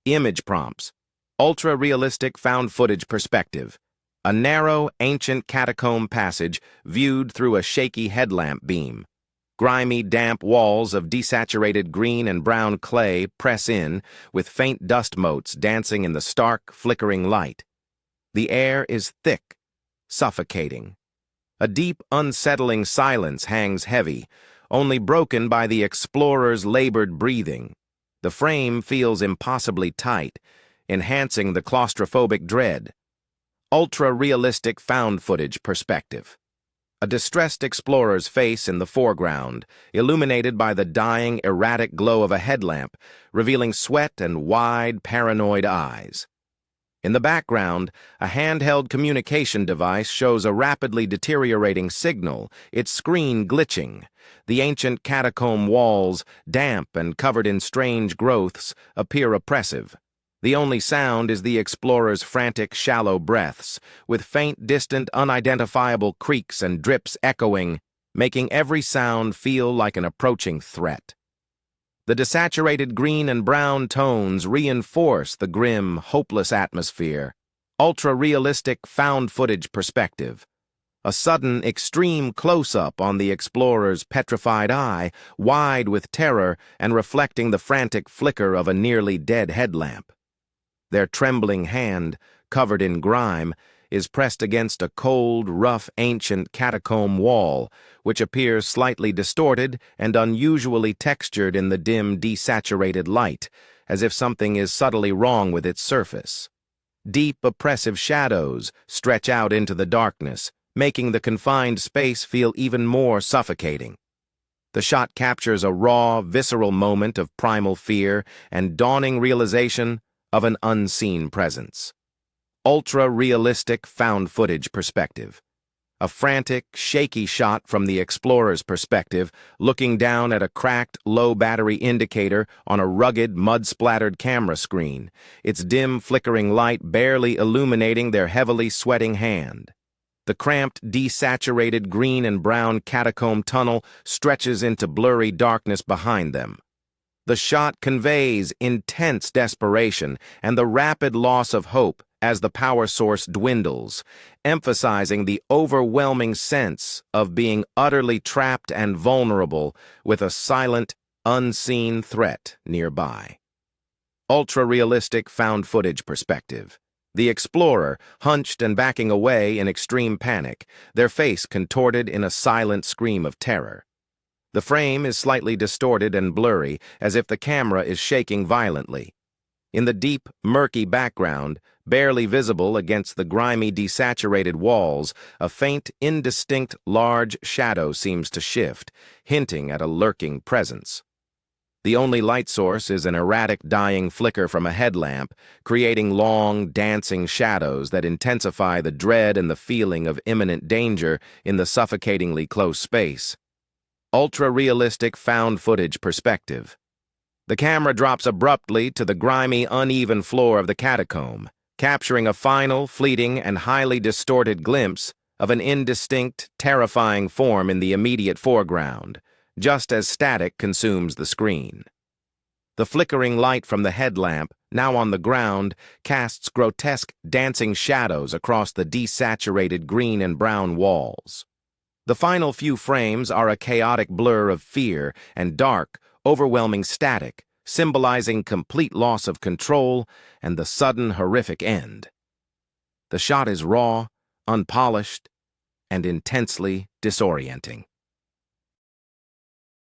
Image prompts. Ultra-realistic found footage perspective. A narrow, ancient catacomb passage viewed through a shaky headlamp beam. Grimy, damp walls of desaturated green and brown clay press in, with faint dust motes dancing in the stark, flickering light. The air is thick, suffocating. A deep, unsettling silence hangs heavy, only broken by the explorer's labored breathing. The frame feels impossibly tight, enhancing the claustrophobic dread. Ultra-realistic found footage perspective. A distressed explorer's face in the foreground, illuminated by the dying, erratic glow of a headlamp, revealing sweat and wide, paranoid eyes. In the background, a handheld communication device shows a rapidly deteriorating signal, its screen glitching. The ancient catacomb walls, damp and covered in strange growths, appear oppressive. The only sound is the explorer's frantic, shallow breaths, with faint, distant, unidentifiable creaks and drips echoing, making every sound feel like an approaching threat. The desaturated green and brown tones reinforce the grim, hopeless atmosphere. Ultra-realistic found footage perspective. A sudden, extreme close-up on the explorer's petrified eye, wide with terror and reflecting the frantic flicker of a nearly dead headlamp. Their trembling hand, covered in grime, is pressed against a cold, rough, ancient catacomb wall, which appears slightly distorted and unusually textured in the dim, desaturated light, as if something is subtly wrong with its surface. Deep, oppressive shadows stretch out into the darkness, making the confined space feel even more suffocating. The shot captures a raw, visceral moment of primal fear and dawning realization of an unseen presence. Ultra-realistic found footage perspective. A frantic, shaky shot from the explorer's perspective, looking down at a cracked, low-battery indicator on a rugged, mud-splattered camera screen, its dim, flickering light barely illuminating their heavily sweating hand. The cramped, desaturated green and brown catacomb tunnel stretches into blurry darkness behind them. The shot conveys intense desperation and the rapid loss of hope as the power source dwindles, emphasizing the overwhelming sense of being utterly trapped and vulnerable with a silent, unseen threat nearby. Ultra-realistic found footage perspective. The explorer, hunched and backing away in extreme panic, their face contorted in a silent scream of terror. The frame is slightly distorted and blurry, as if the camera is shaking violently. In the deep, murky background, barely visible against the grimy, desaturated walls, a faint, indistinct, large shadow seems to shift, hinting at a lurking presence. The only light source is an erratic, dying flicker from a headlamp, creating long, dancing shadows that intensify the dread and the feeling of imminent danger in the suffocatingly close space. Ultra-realistic found footage perspective. The camera drops abruptly to the grimy, uneven floor of the catacomb, capturing a final, fleeting, and highly distorted glimpse of an indistinct, terrifying form in the immediate foreground, just as static consumes the screen. The flickering light from the headlamp, now on the ground, casts grotesque, dancing shadows across the desaturated green and brown walls. The final few frames are a chaotic blur of fear and dark, overwhelming static, symbolizing complete loss of control and the sudden horrific end. The shot is raw, unpolished, and intensely disorienting.